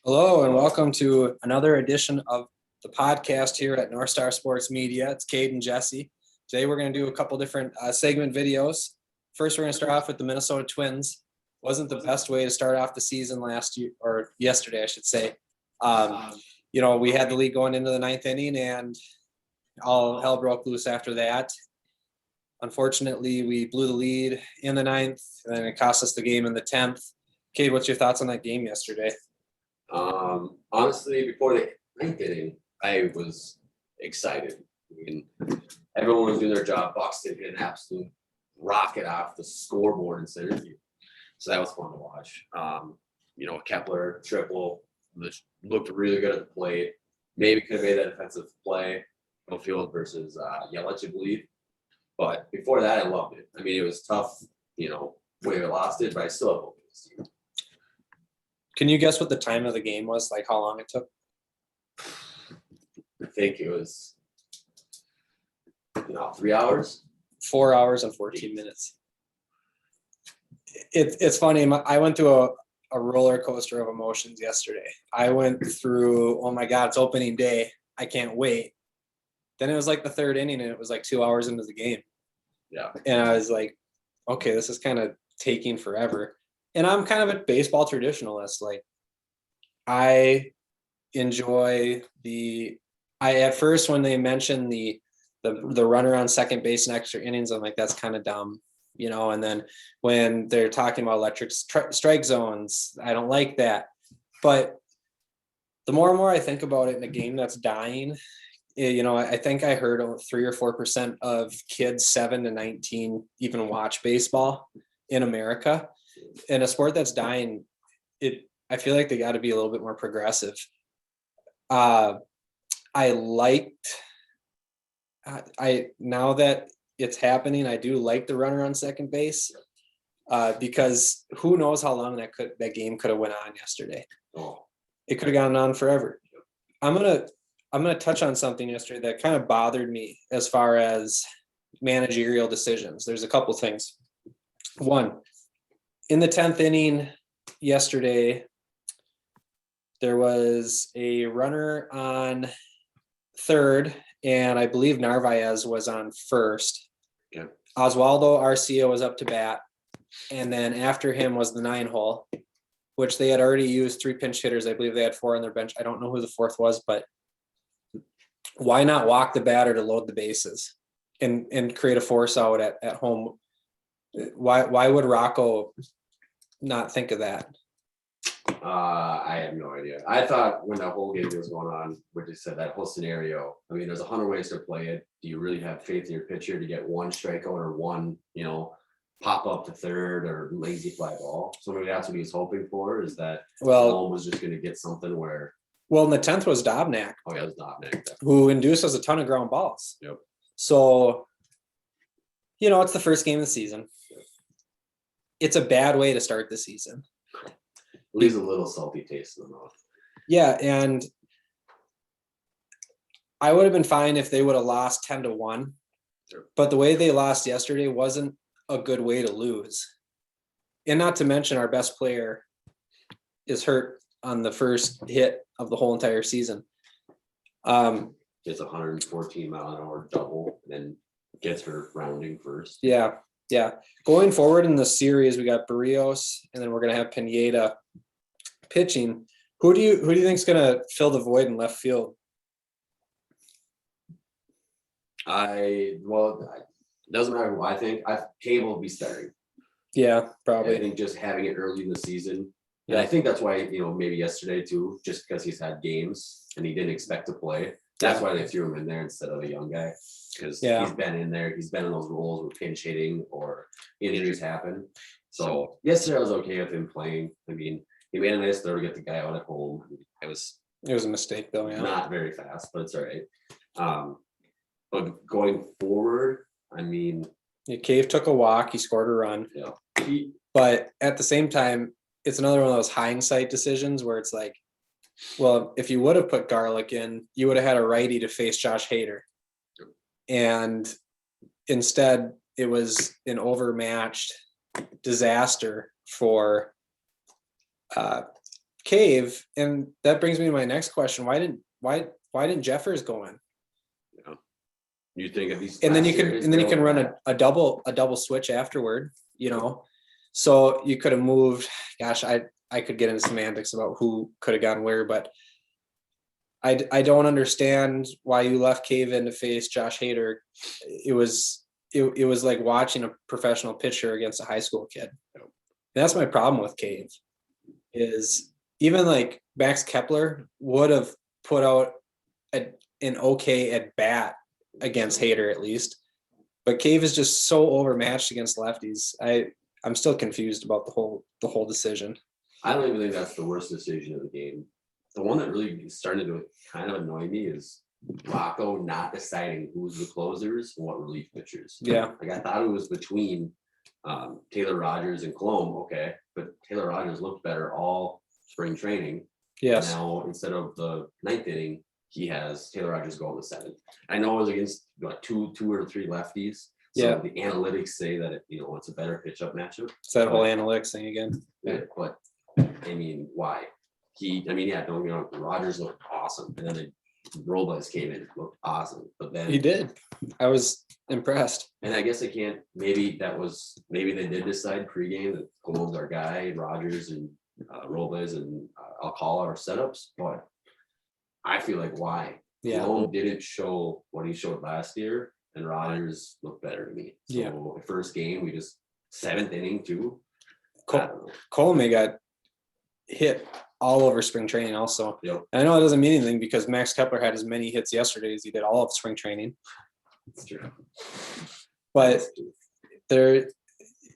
Hello and welcome to another edition of the podcast here at North Star Sports Media. It's Cade and Jesse. Today we're going to do a couple different segment videos. First, we're going to start off with the Minnesota Twins. Wasn't the best way to start off the season last year, or yesterday, I should say. We had the lead going into the ninth inning and all hell broke loose after that. Unfortunately, we blew the lead in the ninth and then it cost us the game in the 10th. Cade, what's your thoughts on that game yesterday? Honestly, before the ninth inning, I was excited. Everyone was doing their job. Buxton hit an absolute rocket off the scoreboard in center field. So that was fun to watch. Kepler triple looked really good at the plate. Maybe could have made that defensive play, no field versus Yelich, I believe. But before that, I loved it. I mean, it was tough, when we lost it, but I still have hope in this team. Can you guess what the time of the game was? Like how long it took? I think it was 3 hours. 4 hours and 14 minutes. It's funny. I went through a roller coaster of emotions yesterday. I went through, oh my God, it's opening day. I can't wait. Then it was like the third inning and it was like 2 hours into the game. Yeah. And I was like, okay, this is kind of taking forever. And I'm kind of a baseball traditionalist. Like I enjoy at first when they mentioned the runner on second base and extra innings, I'm like, that's kind of dumb, and then when they're talking about electric strike zones, I don't like that. But the more and more I think about it in a game that's dying, I think I heard 3 or 4% of kids 7 to 19 even watch baseball in America. In a sport that's dying, I feel like they got to be a little bit more progressive. Now that it's happening, I do like the runner on second base because who knows how long that game could have went on yesterday. Oh. It could have gone on forever. I'm gonna touch on something yesterday that kind of bothered me as far as managerial decisions. There's a couple things. One, in the 10th inning yesterday, there was a runner on third, and I believe Narvaez was on first. Yeah. Oswaldo Arcia was up to bat, and then after him was the 9-hole, which they had already used 3 pinch hitters. I believe they had 4 on their bench. I don't know who the 4th was, but why not walk the batter to load the bases and create a force out at home? Why would Rocco not think of that? I have no idea. I thought when that whole game was going on, what they said, that whole scenario, I mean, there's 100 ways to play it. Do you really have faith in your pitcher to get one strikeout or one, pop up to third or lazy fly ball? So maybe that's what he was hoping for, is that Holm was just going to get something where. Well, in the 10th was Dobnak. Oh, yeah, it was Dobnak. Who induces a ton of ground balls. Yep. So, it's the first game of the season. Yep. It's a bad way to start the season. Leaves a little salty taste in the mouth. Yeah, and I would have been fine if they would have lost 10-1. Sure. But the way they lost yesterday wasn't a good way to lose. And not to mention our best player is hurt on the first hit of the whole entire season. Gets 114 mile an hour double and then gets her rounding first. Yeah. Going forward in the series, we got Barrios and then we're gonna have Pineda pitching. Who do you think is gonna fill the void in left field? It doesn't matter who I think. Cable will be starting. Yeah, probably. I think just having it early in the season. Yeah. And I think that's why, maybe yesterday too, just because he's had games and he didn't expect to play. That's why they threw him in there instead of a young guy. Because he's been in there. He's been in those roles where pinch hitting or injuries happen. So yesterday I was okay with him playing. I mean, he made a nice throw to get the guy out at home. It was a mistake though, yeah. Not very fast, but it's all right. But going forward, I mean, Cave took a walk, he scored a run. Yeah. But at the same time, it's another one of those hindsight decisions where it's like, well, if you would have put Garlick in, you would have had a righty to face Josh Hader. And instead, it was an overmatched disaster for Cave, and that brings me to my next question. Why didn't Jeffers go in? You think if he's And then last you year, can his and then you can build run back, a double switch afterward, you know. So you could have moved, gosh, I could get into semantics about who could have gone where, but I don't understand why you left Cave in to face Josh Hader. It was like watching a professional pitcher against a high school kid. That's my problem with Cave, is even like Max Kepler would have put out an okay at bat against Hader at least. But Cave is just so overmatched against lefties. I'm still confused about the whole decision. I don't even think that's the worst decision of the game. The one that really is starting to kind of annoy me is Rocco not deciding who's the closers and what relief pitchers. Yeah. Like I thought it was between Taylor Rogers and Colomb, okay, but Taylor Rogers looked better all spring training. Yes. Now instead of the ninth inning, he has Taylor Rogers go in the seventh. I know it was against like two or three lefties. So Yeah. the analytics say that it's a better pitch up matchup. It's that whole analytics thing again. Yeah, but I mean, why? Don't get me wrong, Rogers looked awesome, and then Robles came in, looked awesome, but then He did. I was impressed. and I guess I can't. Maybe they did decide pregame that Colomb's our guy, Rogers and Robles and Alcala are setups, but I feel like why? Yeah. Colomb didn't show what he showed last year, and Rogers looked better to me. So Yeah. the first game, we just seventh inning too. Coleman got hit all over spring training also. Yep. And I know it doesn't mean anything because Max Kepler had as many hits yesterday as he did all of spring training. That's true. But it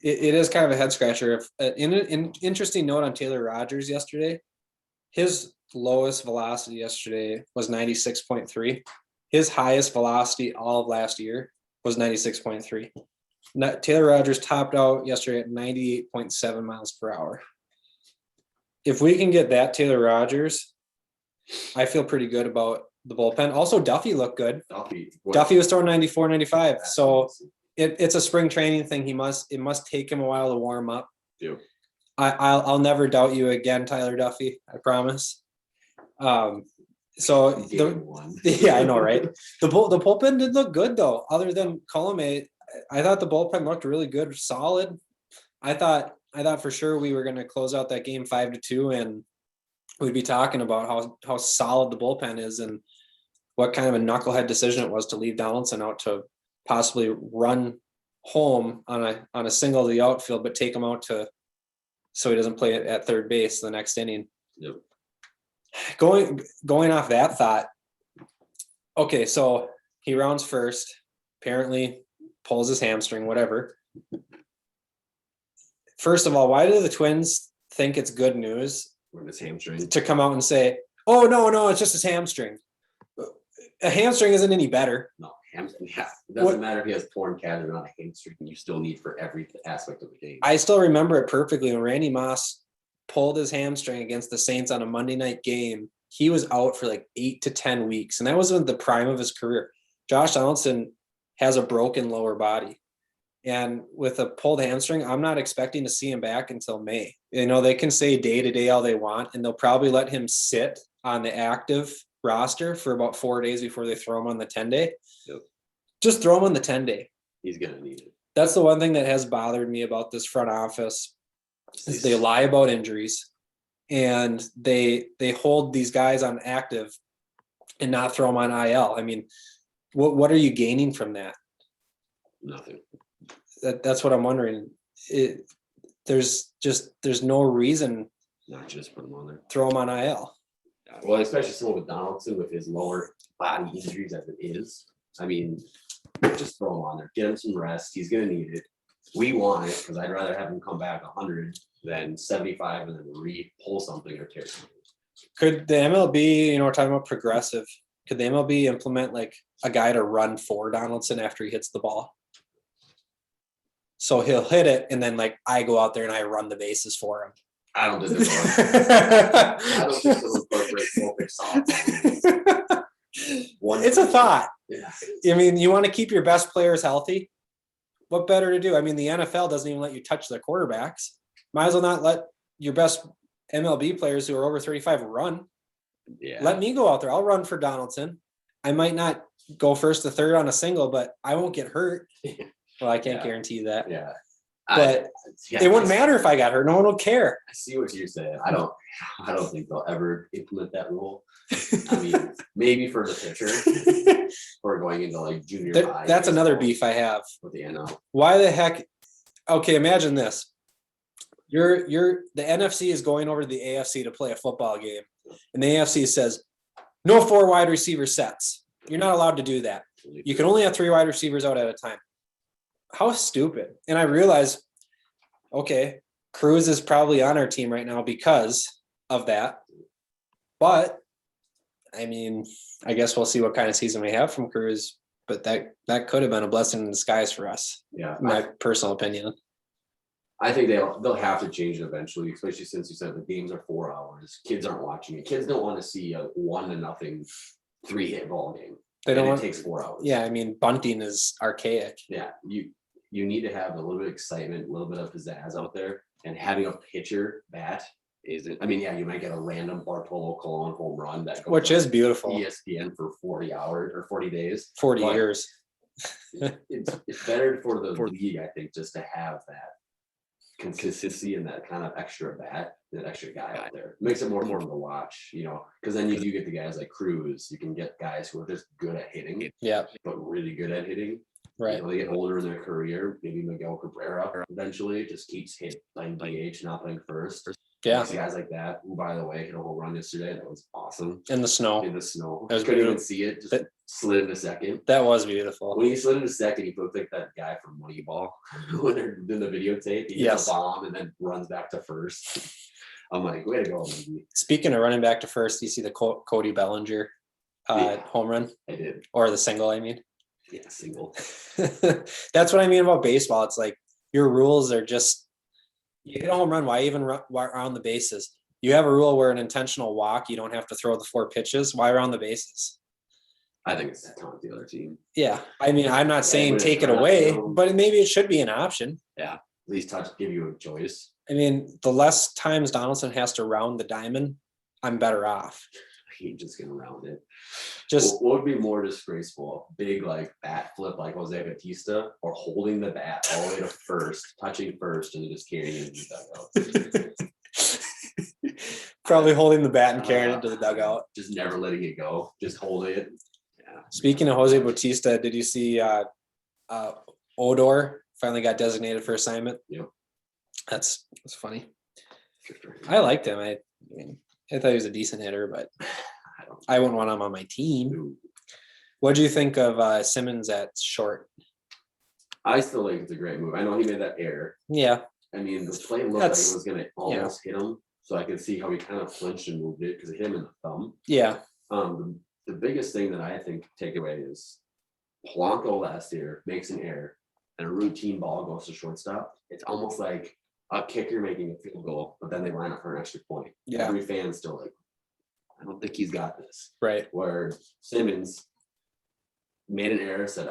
is kind of a head scratcher. An interesting note on Taylor Rogers yesterday, his lowest velocity yesterday was 96.3. His highest velocity all of last year was 96.3. Taylor Rogers topped out yesterday at 98.7 miles per hour. If we can get that Taylor Rogers, I feel pretty good about the bullpen. Also, Duffy looked good. Duffy was throwing 94, 95. So it's a spring training thing. It must take him a while to warm up. Yep. I'll never doubt you again, Tyler Duffy. I promise. Yeah, I know, right? The bullpen did look good though. Other than Colomé, I thought the bullpen looked really good, solid. I thought for sure we were going to close out that game 5-2, and we'd be talking about how solid the bullpen is and what kind of a knucklehead decision it was to leave Donaldson out to possibly run home on a single to the outfield, but take him out so he doesn't play at third base the next inning. Yep. Going off that thought, okay, so he rounds first, apparently pulls his hamstring, whatever. First of all, why do the Twins think it's good news When his hamstring to come out and say, oh, no, it's just his hamstring? A hamstring isn't any better. No, hamstring. Yeah, it doesn't matter if he has torn calf or not. A hamstring you still need for every aspect of the game. I still remember it perfectly when Randy Moss pulled his hamstring against the Saints on a Monday night game. He was out for like 8 to 10 weeks, and that wasn't the prime of his career. Josh Donaldson has a broken lower body, and with a pulled hamstring, I'm not expecting to see him back until May. They can say day to day all they want, and they'll probably let him sit on the active roster for about 4 days before they throw him on the 10-day. Yep. Just throw him on the 10-day. He's gonna need it. That's the one thing that has bothered me about this front office is they lie about injuries, and they hold these guys on active and not throw them on IL. I mean, what are you gaining from that? Nothing. That's what I'm wondering. There's no reason Not just put him on there. throw them on IL. Well, especially someone with Donaldson with his lower body injuries as it is. I mean, just throw him on there. Get him some rest. He's gonna need it. We want it because I'd rather have him come back 100 than 75 and then re-pull something or tear something. Could the MLB, we're talking about progressive, could the MLB implement like a guy to run for Donaldson after he hits the ball? So he'll hit it, and then like I go out there and I run the bases for him. I don't think they'll incorporate softball. It's a thought. Yeah. I mean, you want to keep your best players healthy. What better to do? I mean, the NFL doesn't even let you touch their quarterbacks. Might as well not let your best MLB players who are over 35 run. Yeah. Let me go out there. I'll run for Donaldson. I might not go first to third on a single, but I won't get hurt. Well, I can't Yeah. guarantee that. Yeah. But Yeah, it wouldn't matter if I got hurt. No one will care. I see what you're saying. I don't think they'll ever implement that rule. I mean, maybe for the pitcher or going into like junior high. That's another beef I have. With the NL. Why the heck? Okay, imagine this. The NFC is going over to the AFC to play a football game, and the AFC says no 4 wide receiver sets. You're not allowed to do that. You can only have 3 wide receivers out at a time. How stupid. And I realize, okay, Cruz is probably on our team right now because of that. But I mean, I guess we'll see what kind of season we have from Cruz. But that could have been a blessing in disguise for us. Yeah. In my personal opinion. I think they'll have to change it eventually, especially since you said the games are 4 hours. Kids aren't watching it. Kids don't want to see a 1-0 3-hit ball game. They don't. It takes 4 hours. Yeah, I mean, bunting is archaic. Yeah, you need to have a little bit of excitement, a little bit of pizzazz out there, and having a pitcher bat isn't. I mean, yeah, you might get a random Bartolo Colon home run that goes Which is beautiful. ESPN for 40 hours or 40 days, 40 but years. it's better for the league, I think, just to have that consistency and that kind of extra bat, that extra guy out there. It makes it more fun to watch, because then you do get the guys like Cruz. You can get guys who are just good at hitting, Yeah, but really good at hitting. right. They get older in their career. Maybe Miguel Cabrera eventually just keeps playing DH, not playing first. Yeah, Guys like that, who, by the way, hit a home run yesterday. That was awesome. in the snow. In the snow. That was Couldn't even beautiful. see it. Just slid into second. That was beautiful. When he slid into second, he looked like that guy from Moneyball. When they're doing the videotape, he hits a bomb and then runs back to first. I'm like, way to go, maybe. Speaking of running back to first, you see the Cody Bellinger home run? I did. Or the single, I mean. Yeah, single. That's what I mean about baseball. It's like your rules are just, you hit a home run, why even run around the bases? You have a rule where an intentional walk, you don't have to throw the 4 pitches. Why around the bases? I think it's that time with the other team. Yeah. I mean, I'm not saying take it away, but maybe it should be an option. Yeah. At least give you a choice. I mean, the less times Donaldson has to round the diamond, I'm better off. He's just gonna round it. Just what would be more disgraceful? Big bat flip like Jose Batista, or holding the bat all the way to first, touching first, and just carrying it into the dugout. Probably holding the bat and carrying it to the dugout. Just never letting it go. Just holding it. Yeah. Speaking of Jose Bautista, did you see Odor finally got designated for assignment? Yep. That's funny. I liked him. I thought he was a decent hitter, but I wouldn't want him on my team. What do you think of Simmons at short? I still think it's a great move. I know he made that error. Yeah. I mean, the play looked like it was going to almost hit him. So I could see how he kind of flinched and moved it because it hit him in the thumb. Yeah. The biggest thing that I think take away is Polanco last year makes an error and a routine ball goes to shortstop. It's almost like a kicker making a field goal, but then they line up for an extra point. Yeah. Every fan's still like, I don't think he's got this. Right. Where Simmons made an error, said,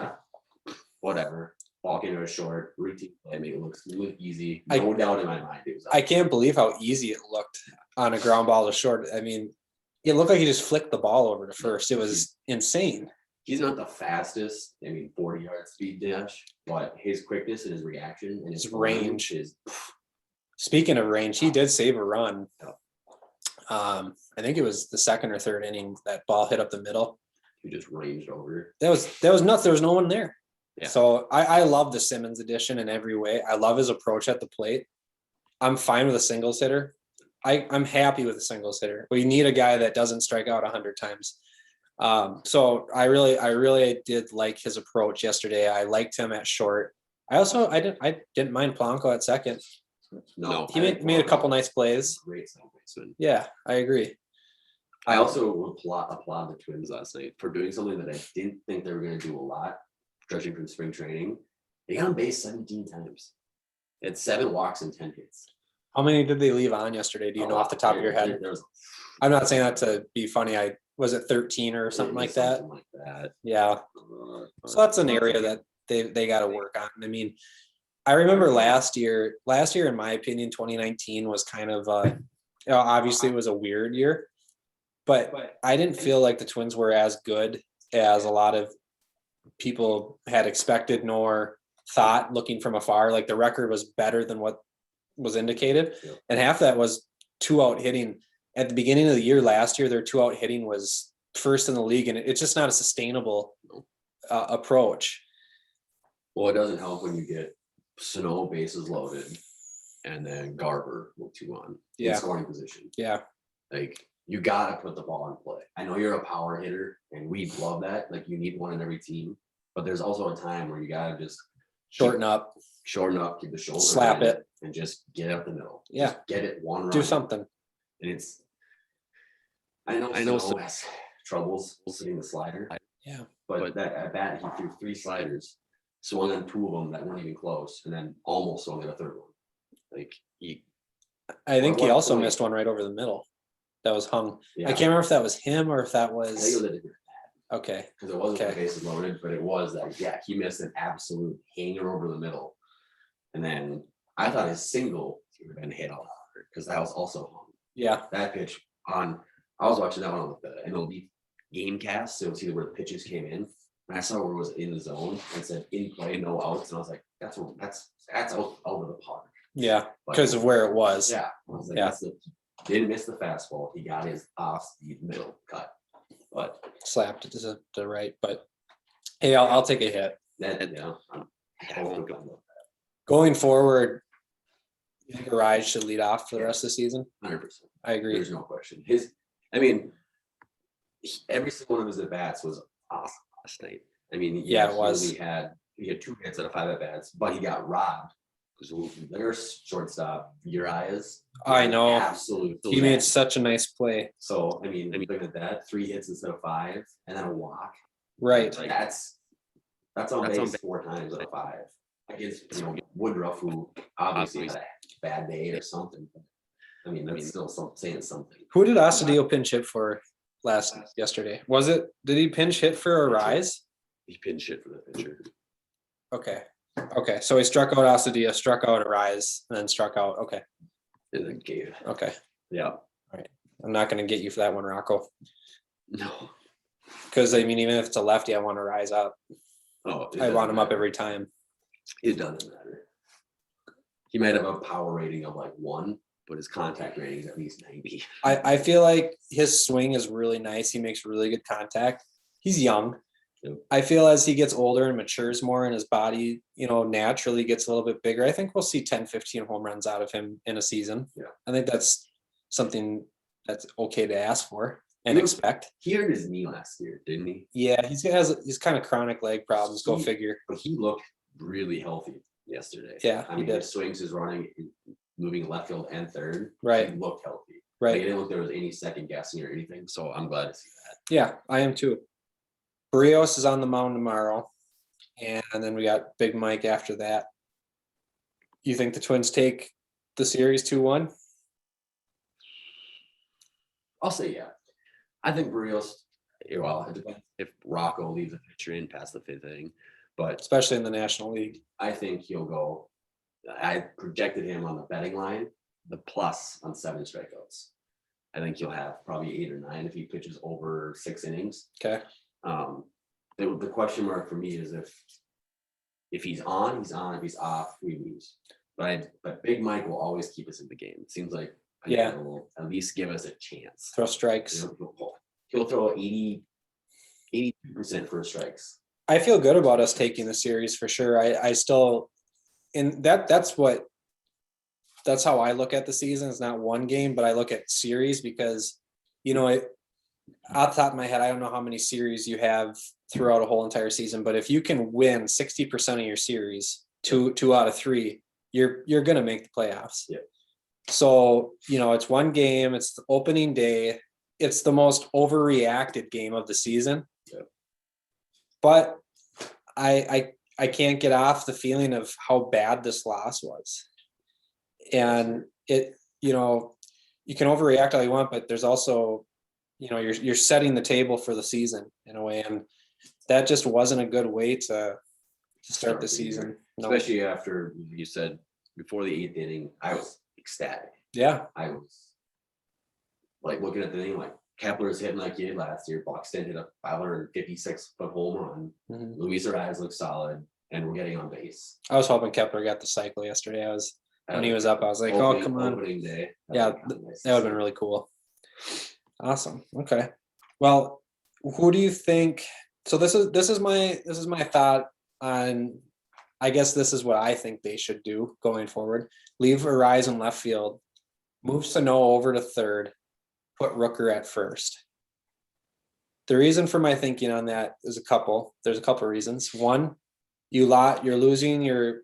whatever, ball came to a short, routine play, made it look smooth, easy. No doubt in my mind. I can't believe how easy it looked on a ground ball to short. I mean, it looked like he just flicked the ball over to first. It was insane. He's not the fastest, 40-yard speed dash, but his quickness and his reaction and his range is. Speaking of range, he did save a run. I think it was the second or third inning that ball hit up the middle. He just ranged over. That was nuts. There was no one there. Yeah. So I love the Simmons addition in every way. I love his approach at the plate. I'm fine with a singles hitter. I'm happy with a singles hitter. We need a guy that doesn't strike out 100 times. So I really did like his approach yesterday. I liked him at short. I didn't mind Polanco at second. No, he made a couple nice plays. Great second baseman. Yeah, I agree. I also applaud the Twins last night for doing something that I didn't think they were going to do a lot, judging from spring training. They got on base 17 times. They had 7 walks and 10 hits. How many did they leave on yesterday? Do you know off the top of your head? I'm not saying that to be funny. Was it 13 or something like that? Something like that. Yeah. So that's an area that they got to work on. I mean, I remember last year, in my opinion, 2019 was kind of Obviously, it was a weird year, but I didn't feel like the Twins were as good as a lot of people had expected nor thought looking from afar. Like the record was better than what was indicated. Yep. And half that was 2-out hitting. At the beginning of the year last year, their 2-out hitting was first in the league, and it's just not a sustainable approach. Well, it doesn't help when you get Sano bases loaded and then Garver with 2 on in scoring position. Yeah. Like you gotta put the ball in play. I know you're a power hitter and we love that. Like you need one in every team, but there's also a time where you gotta just Shorten up, keep the shoulder, slap in, it, and just get up the middle. Yeah. Just get it one run. Do something. And it's I know Sano has troubles hitting the slider. Yeah. But that at bat he threw 3 sliders, swung on 2 of them that weren't even close, and then almost swung at a 3rd one. Like I think he also point? missed one right over the middle. That was hung. Yeah. I can't remember if that was him or if that I think it was was a different okay. because it wasn't the bases loaded, but it was that. Yeah, he missed an absolute hanger over the middle, and then I thought his single would have been hit all harder because that was also hung. Yeah. That pitch on. I was watching that one with the MLB game cast, so it's either where the pitches came in. And I saw where it was in the zone and said in play, no outs, and I was like, that's out over the park. Yeah, because of where it was. Yeah, I was like, didn't miss the fastball. He got his off speed middle cut, but slapped it to the right. But hey, I'll take a hit. Going forward, you think Arise should lead off for the rest of the season? 100%. I agree. There's no question. Every single one of his at bats was awesome last night. It was. He had 2 hits out of 5 at bats, but he got robbed because their shortstop Urias. I know. Absolutely. He made such a nice play. So look at that: 3 hits instead of 5, and then a walk. Right. Like that's on base 4 times out of 5 against Woodruff, who obviously had a bad day or something. That's still saying something. Who did Astudillo pinch hit for yesterday? Did he pinch hit for Arise? He pinch hit for the pitcher. Okay. So he struck out Astudillo, struck out Arise, and then struck out. Okay. And then gave. Okay. Yeah. All right. I'm not going to get you for that one, Rocco. No. Because even if it's a lefty, I want to rise up. Oh, I want him up every time. It doesn't matter. He might have a power rating of like 1, but his contact rating is at least 90. I feel like his swing is really nice. He makes really good contact. He's young. Yep. I feel as he gets older and matures more and his body, naturally gets a little bit bigger, I think we'll see 10, 15 home runs out of him in a season. Yeah. I think that's something that's okay to ask for and expect. He hurt his knee last year, didn't he? Yeah, he's kind of chronic leg problems. Go figure. But he looked really healthy yesterday. Yeah, he did. His swings, his running, moving left field and third. Right. He looked healthy. Right. It didn't look there was any second guessing or anything. So I'm glad to see that. Yeah, I am too. Barrios is on the mound tomorrow, and then we got Big Mike after that. You think the Twins take the series 2-1? I'll say yeah. I think Barrios. Well, it depends if Rocco leaves a pitcher in past the 5th inning, but Especially in the National League. I think he'll go. I projected him on the betting line, the plus on 7 strikeouts. I think he'll have probably 8 or 9 if he pitches over 6 innings. Okay. The question mark for me is if he's on, he's on. If he's off, we lose. But Big Mike will always keep us in the game. It seems like will at least give us a chance. Throw strikes. He'll throw 82% for strikes. I feel good about us taking the series for sure. I still, and that's how I look at the season. It's not one game, but I look at series because, off the top of my head, I don't know how many series you have throughout a whole entire season, but if you can win 60% of your series, two out of 3, you're going to make the playoffs. Yeah. So, it's one game, it's the opening day. It's the most overreacted game of the season. Yeah. But I can't get off the feeling of how bad this loss was. And it, you can overreact all you want, but there's also, you're setting the table for the season in a way. And that just wasn't a good way to start the season. Especially after you said before the 8th inning, I was ecstatic. Yeah. I was like looking at the thing, like Kepler's hitting like he did last year. Buxton hit a 556-foot home run. Mhm. Luis Ariz looks solid, and we're getting on base. I was hoping Kepler got the cycle yesterday. When he was up, I was like, oh, come on. Opening day. Yeah, that would have been really cool. Awesome. Okay. Well, who do you think? So this is my thought on. I guess this is what I think they should do going forward. Leave Arise in left field, move Sano over to third, put Rooker at first. The reason for my thinking on that is there's a couple reasons. One, you're losing your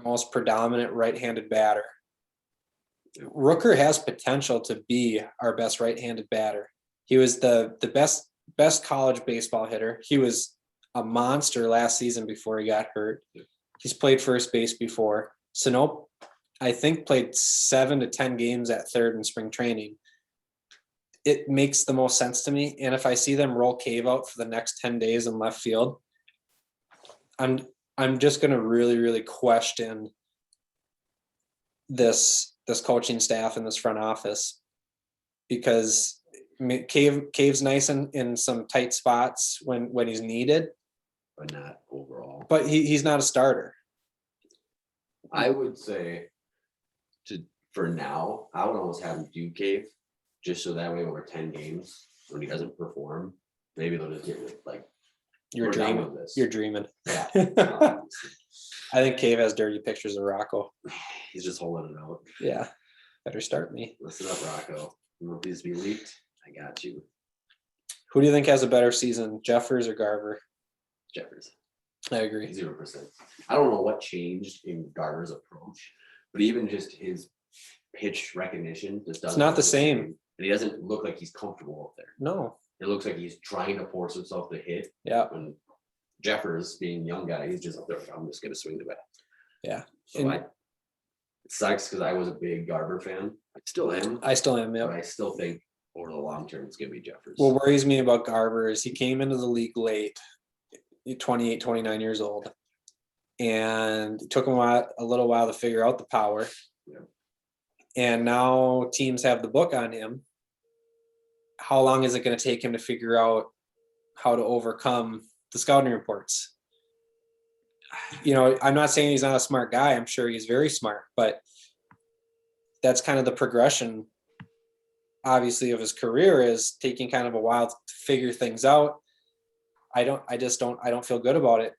most predominant right-handed batter. Rooker has potential to be our best right-handed batter. He was the best college baseball hitter. He was a monster last season before he got hurt. He's played first base before. Sano, I think, played 7 to 10 games at third in spring training. It makes the most sense to me. And if I see them roll Cave out for the next 10 days in left field, I'm just going to really, really question this coaching staff and this front office, because Cave's nice in some tight spots when he's needed, but not overall. But he's not a starter. I would say for now, I would almost have him do Cave, just so that way over 10 games, when he doesn't perform, maybe they'll just get like, You're dreaming. You're dreaming. Yeah. I think Cave has dirty pictures of Rocco. He's just holding it out. Yeah. Better start me. Listen up, Rocco. You want these to be leaked? I got you. Who do you think has a better season, Jeffers or Garver? Jeffers. I agree. 0%. I don't know what changed in Garver's approach, but even just his pitch recognition just doesn't. It's not the same. And he doesn't look like he's comfortable up there. No. It looks like he's trying to force himself to hit. Yeah. When Jeffers, being a young guy, he's just up there. I'm just going to swing the bat. Yeah. So it sucks because I was a big Garver fan. I still am. Yeah. But I still think over the long term, it's going to be Jeffers. What worries me about Garver is he came into the league late, 28, 29 years old. And it took him a little while to figure out the power. Yeah. And now teams have the book on him. How long is it going to take him to figure out how to overcome the scouting reports? You know, I'm not saying he's not a smart guy. I'm sure he's very smart, but that's kind of the progression, obviously, of his career, is taking kind of a while to figure things out. I don't feel good about it.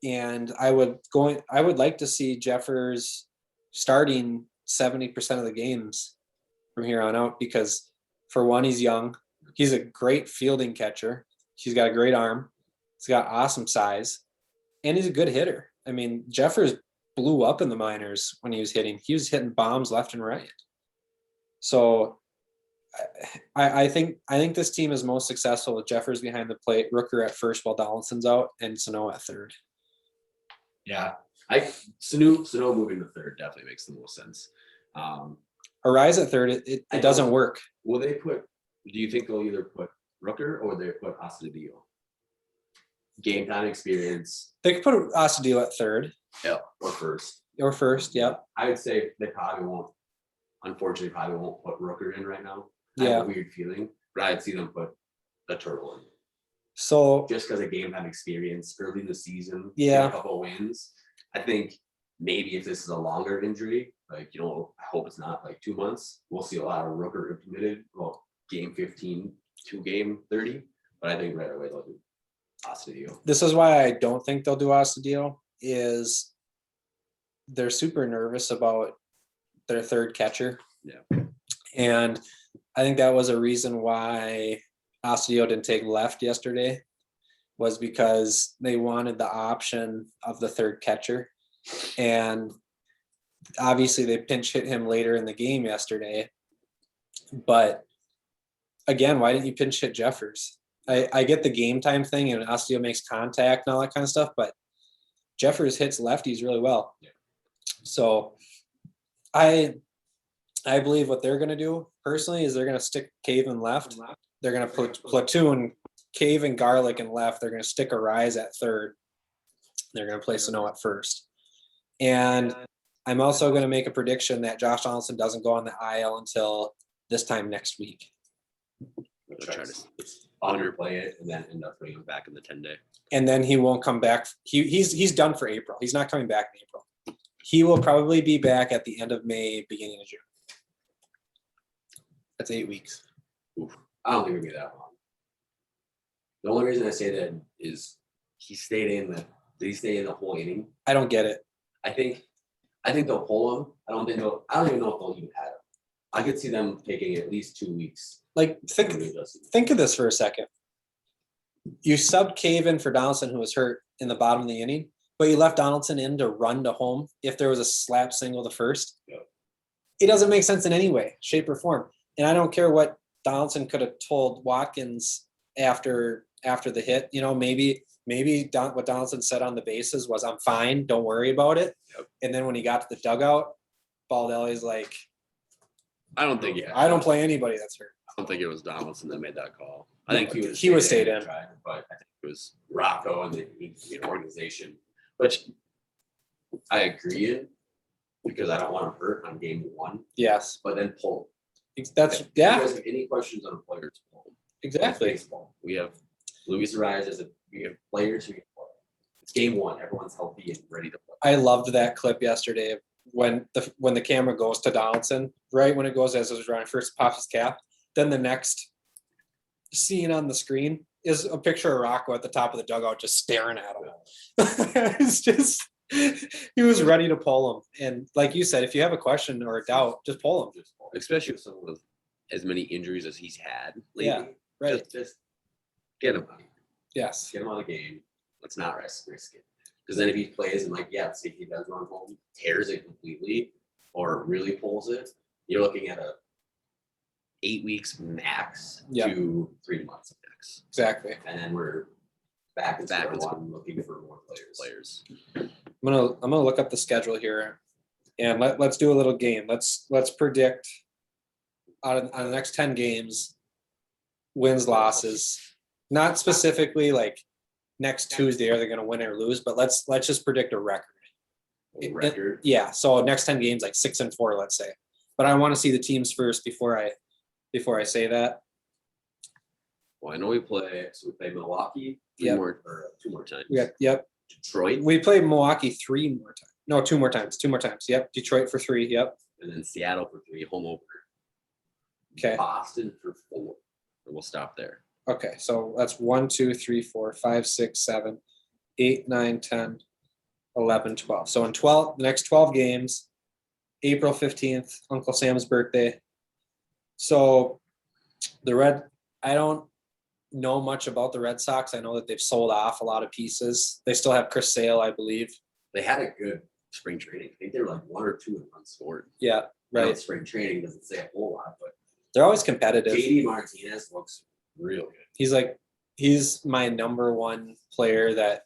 And I would like to see Jeffers starting 70% of the games from here on out, because for one, he's young. He's a great fielding catcher. He's got a great arm. He's got awesome size, and he's a good hitter. I mean, Jeffers blew up in the minors when he was hitting. He was hitting bombs left and right. So I think this team is most successful with Jeffers behind the plate, Rooker at first while Donaldson's out, and Sano at third. Yeah, Sano moving to third definitely makes the most sense. Arise at third, it doesn't work. Will they do you think they'll either put Rooker or they put Astudillo? Game time experience. They could put Astudillo at third. Yeah, or first. Yep. I would say they probably won't put Rooker in right now. I Yeah. have a weird feeling, but I'd see them put the turtle in. So Just because of game time experience early in the season, Yeah. get a couple of wins. I think maybe if this is a longer injury, like, I hope it's not like 2 months, we'll see a lot of Rooker implemented. Well, game 15 to game 30, but I think right away they'll do Astudillo. this is why I don't think they'll do Astudillo, is they're super nervous about their third catcher. Yeah. And I think that was a reason why Astudillo didn't take left yesterday, was because they wanted the option of the third catcher. And obviously they pinch hit him later in the game yesterday. But again, why didn't you pinch hit Jeffers? I get the game time thing and Astudillo makes contact and all that kind of stuff, but Jeffers hits lefties really well. Yeah. So I believe what they're going to do personally is they're going to stick Cave in left. They're going to put platoon Cave and Garlic in left. They're going to stick Arise at third. They're going to play Sano at first. And I'm also going to make a prediction that Josh Donaldson doesn't go on the IL until this time next week. We'll Try try to- to underplay it and then end up bringing him back in the 10-day. And then he won't come back. He's done for April. He's not coming back in April. He will probably be back at the end of May, beginning of June. That's 8 weeks. I don't think it'll be that long. The only reason I say that is he stayed in the. Did he stay in the whole inning? I don't get it. I think they'll pull him. I don't even know if they'll even add him. I could see them taking at least 2 weeks. Like, to think readjust him. of this for a second. You subbed Caven for Donaldson, who was hurt in the bottom of the inning, but you left Donaldson in to run to home if there was a slap single to first. Yep. It doesn't make sense in any way, shape, or form. And I don't care what Donaldson could have told Watkins after the hit. You know, maybe what Donaldson said on the bases was, "I'm fine, don't worry about it." Yep. And then when he got to the dugout, Baldelli's like, I don't think "I don't play anybody that's hurt." I don't think it was Donaldson that made that call. I think he was stayed in. tried, but I think It was Rocco and the organization, which I agree in because I don't want to hurt on game 1, Yes, but then pull. that's If you yeah, guys have any questions on players, pull. It's exactly. baseball. We have Luis Arias we have players who can play. It's game 1. Everyone's healthy and ready to play. I loved that clip yesterday of when the camera goes to Donaldson, right when it goes as it was running, first pops his cap, then the next scene on the screen is a picture of Rocco at the top of the dugout just staring at him. It's just he was ready to pull him. And like you said, if you have a question or a doubt, just pull him. Just pull. especially with someone with as many injuries as he's had lately. Yeah, right. Just Get him. Yes. get him out of the game. Let's not risk it. Because then if he plays and say he does run home, tears it completely, or really pulls it, you're looking at a 8 weeks max Yep. to 3 months max. Exactly. And then we're back in Back square in one looking for more players. I'm gonna look up the schedule here, and let's do a little game. Let's predict on the next 10 games, wins, losses. Not specifically like next Tuesday are they going to win or lose, but let's just predict a record. Record. Yeah, so next 10 games like 6-4, let's say. But I want to see the teams first before I say that. Well, I know we play. We play Milwaukee Yep. two more times. We got Detroit we played Milwaukee 3 more times. No, 2 more times. 2 more times. Yep. Detroit for 3. Yep. and then Seattle for 3 home opener. Okay. Boston for 4. And we'll stop there. Okay, so that's 1, 2, 3, 4, 5, 6, 7, 8, 9, 10, 11, 12. So in the next 12 games, April 15th, Uncle Sam's birthday. So I don't know much about the Red Sox. I know that they've sold off a lot of pieces. They still have Chris Sale, I believe. They had a good spring training. I think they were like 1 or 2 in runs scored. Yeah, I know right. spring training doesn't say a whole lot, but They're always competitive. JD Martinez looks real good. He's my number one player that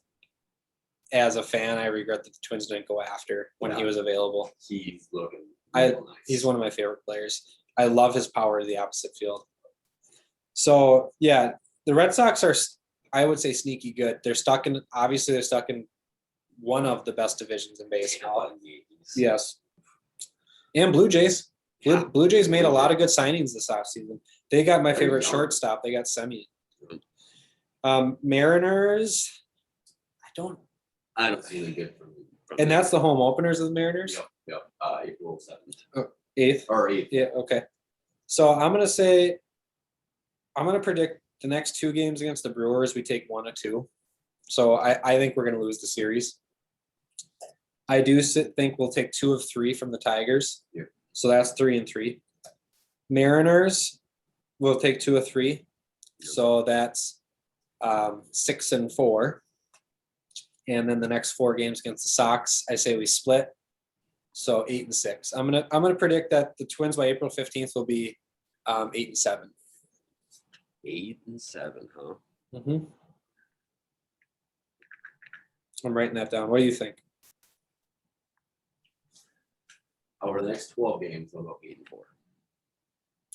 as a fan, I regret that the Twins didn't go after when he Yeah. was available. He's looking I- real nice. He's one of my favorite players. I love his power to the opposite field. So yeah, the Red Sox are, I would say, sneaky good. They're stuck in one of the best divisions in baseball. and Yankees. Yes. And Blue Jays. Yeah. Blue Jays made a lot of good signings this offseason. They got my They're favorite young. shortstop. They got Semien. Mariners, I don't, I don't see anything good from and that's the home openers of the Mariners. Yep. April 7th 8th. or 8th. Yeah, okay. So I'm gonna predict the next 2 games against the Brewers, we take 1 or 2. So I think we're gonna lose the series. I do think we'll take 2 of 3 from the Tigers. Yeah. So that's 3-3. Mariners will take 2 of 3. So that's 6-4. And then the next 4 games against the Sox, I say we split. So 8-6. I'm gonna predict that the Twins by April 15th will be 8-7. 8-7, huh? Mm-hmm. I'm writing that down. What do you think? Over the next 12 games, they'll go 8-4.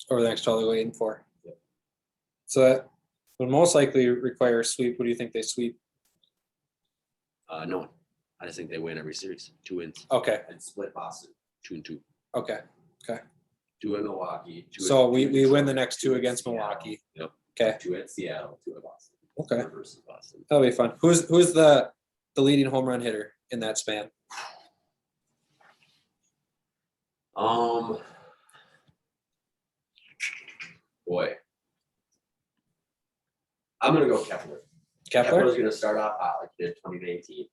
Over the next 12, they'll go 8-4. Yep. So that would most likely require a sweep. What do you think they sweep? No one. I just think they win every series. 2 wins. Okay. And split Boston. 2-2. Okay. 2 at Milwaukee. So we win the Detroit, next 2 at against Seattle. Milwaukee. Yep. Okay, 2 at Seattle, 2 at Boston. okay, Versus Boston. that'll be fun. Who's the leading home run hitter in that span? Boy. I'm gonna go Kepler. Kepler? Kepler's gonna start off hot like he did 2018,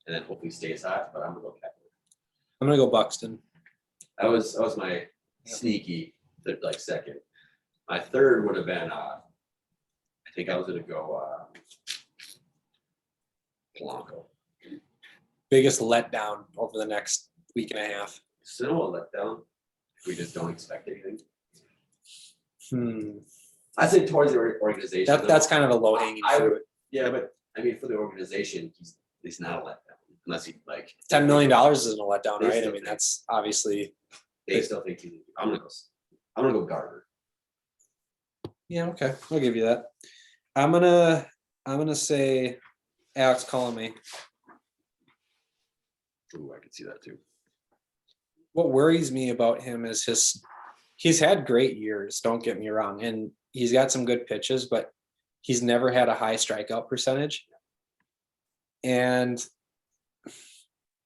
and then hopefully stays hot. But I'm gonna go Kepler. I'm gonna go Buxton. That was my sneaky like second. My third would have been I think I was gonna go Polanco. Biggest letdown over the next week and a half. Still a letdown if we just don't expect anything. Hmm. I say towards the organization. That's kind of a low hanging I would, fruit. yeah, but I mean for the organization, he's not a letdown unless he like $10 million isn't a letdown, They right? I still mean, think- that's obviously, They still think he's. I'm gonna go Garber. yeah, okay, I'll give you that. I'm gonna say Alex Colomé. Ooh, I could see that too. What worries me about him is he's had great years, don't get me wrong, and he's got some good pitches, but he's never had a high strikeout percentage. And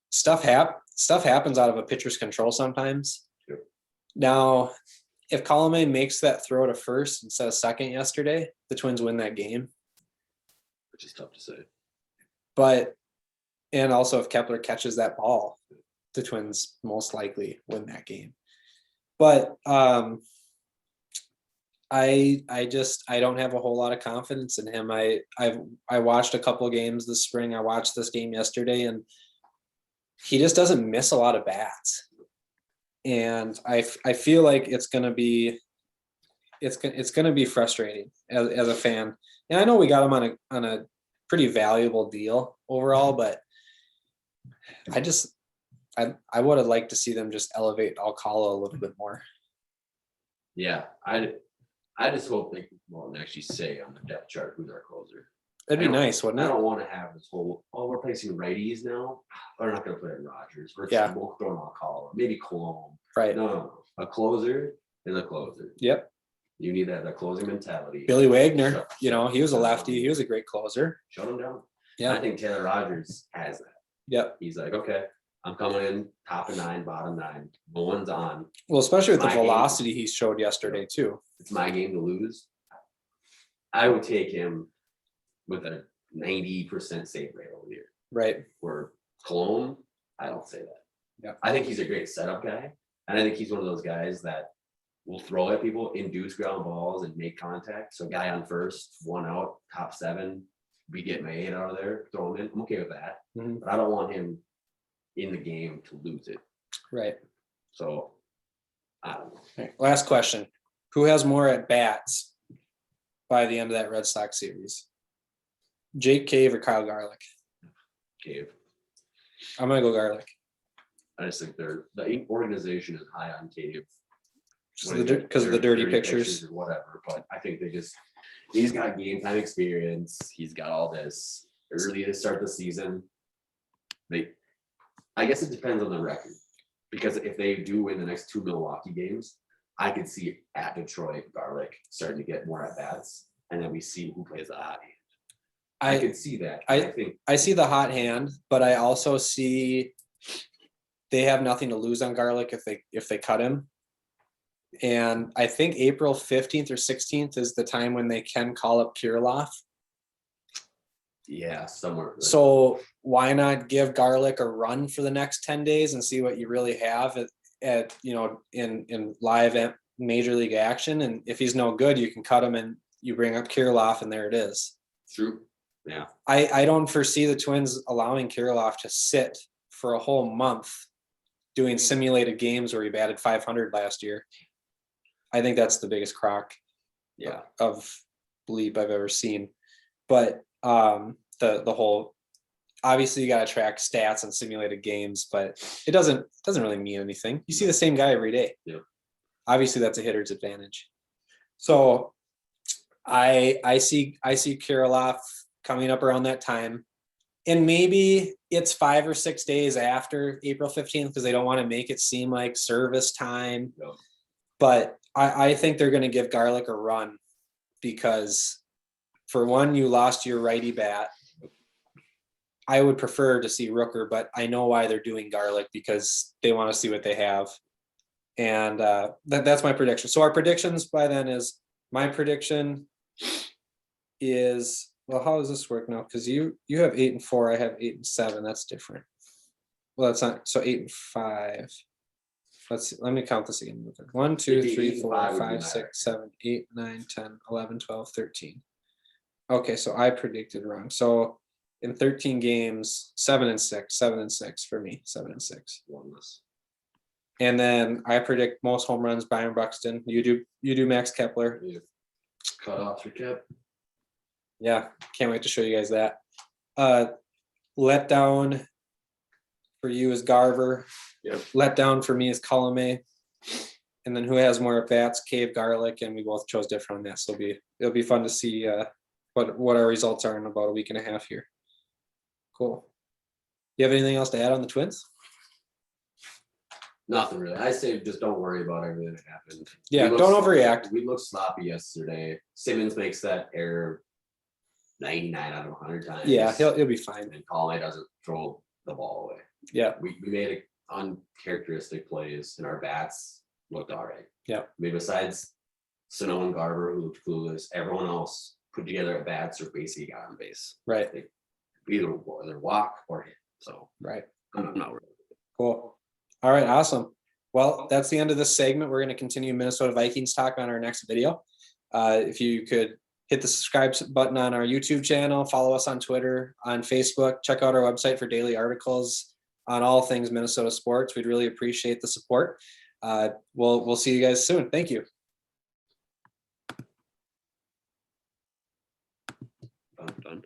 stuff happens out of a pitcher's control sometimes. Yep. Now, if Colomé makes that throw to first instead of second yesterday, the Twins win that game. Which is tough to say. But and also if Kepler catches that ball, the Twins most likely win that game. But I don't have a whole lot of confidence in him. I watched a couple of games this spring. I watched this game yesterday, and he just doesn't miss a lot of bats. And I feel like it's gonna be frustrating as a fan. And I know we got him on a pretty valuable deal overall, but I would have liked to see them just elevate Alcala a little bit more. Yeah, I just hope they won't actually say on the depth chart who's our closer. That'd be I don't- nice, wouldn't I it? don't want to have this whole we're placing righties now. We're not going to put in Rogers. We're Yeah. both throwing Alcala, maybe Cologne. Right. No, a closer is a closer. Yep. You need that closing mentality. Billy Wagner, Shut- he was a shut lefty. down. He was a great closer. Shut him down. Yeah. I think Taylor Rogers has that. Yep. He's like, okay, I'm coming in top of 9, bottom 9. No one's on. Well, especially with the My game. velocity he showed yesterday too. It's my game to lose. I would take him with a 90% save rate over here. Right. Where Cologne, I don't say that. Yeah. I think he's a great setup guy. And I think he's one of those guys that will throw at people, induce ground balls, and make contact. So guy on first, 1 out, top 7, we get my 8 out of there, throw him in. I'm okay with that. Mhm. But I don't want him in the game to lose it. Right. So I don't know. Okay, last question. Who has more at bats by the end of that Red Sox series? Jake Cave or Kyle Garlick? Cave. I'm gonna go Garlick. I just think the organization is high on Cave. Because of the dirty pictures. Or whatever, but I think he's got game time experience. He's got all this early to start the season. I guess it depends on the record, because if they do win the next 2 Milwaukee games, I could see at Detroit Garlick starting to get more at bats, and then we see who plays the hot hand. I could see that. I think I see the hot hand, but I also see they have nothing to lose on Garlick if they cut him. And I think April 15th or 16th is the time when they can call up Kirilloff. yeah, somewhere. So why not give Garlick a run for the next 10 days and see what you really have at in live major league action? And if he's no good, you can cut him and you bring up Kirilloff and there it is. True. Yeah. I don't foresee the Twins allowing Kirilloff to sit for a whole month doing simulated games where he batted 500 last year. I think that's the biggest crock of bleep I've ever seen. But the whole, obviously you got to track stats and simulated games, but it doesn't really mean anything. You see the same guy every day. Yeah. Obviously that's a hitter's advantage. So I see Kirilloff coming up around that time. And maybe it's 5 or 6 days after April 15th because they don't want to make it seem like service time. No. But I think they're going to give garlic a run because, for one, you lost your righty bat. I would prefer to see Rooker, but I know why they're doing garlic because they want to see what they have. And that's my prediction. So our predictions by then is, my prediction is, well, how does this work now? Because you have 8-4, I have 8-7. That's different. Well, that's not, so 8-5. Let's see, let me count this again. 1, 2, Maybe 3, 8 and 4, 5 would be 5, my 6, 7, 8, 9, 10, 11, 12, 13. Okay, so I predicted wrong. So in 13 games, 7-6 for me, 7-6. One less. And then I predict most home runs, Byron Buxton. You do Max Kepler. Cut off your cap. Yeah, can't wait to show you guys that. Letdown for you is Garver. Yep. Letdown for me is Colome. And then who has more at bats? Cave, Garlic, and we both chose different on that. So it'll be fun to see what our results are in about a week and a half here. Cool. You have anything else to add on the Twins? Nothing really. I say just don't worry about everything that happened. Yeah, We looked don't sloppy. overreact. We looked sloppy yesterday. Simmons makes that error 99 out of 100 times. Yeah, he'll be fine. And Colin doesn't throw the ball away. Yeah, We made uncharacteristic plays, and our bats looked all right. Yeah. I mean, besides Sano and Garver, who looked clueless, everyone else put together at bats or basically got on base. right, Either walk or hit. So right. I'm not worried. Cool. All right, awesome. Well, that's the end of this segment. We're going to continue Minnesota Vikings talk on our next video. If you could hit the subscribe button on our YouTube channel, follow us on Twitter, on Facebook, check out our website for daily articles on all things Minnesota sports. We'd really appreciate the support. We'll see you guys soon. Thank you. Done.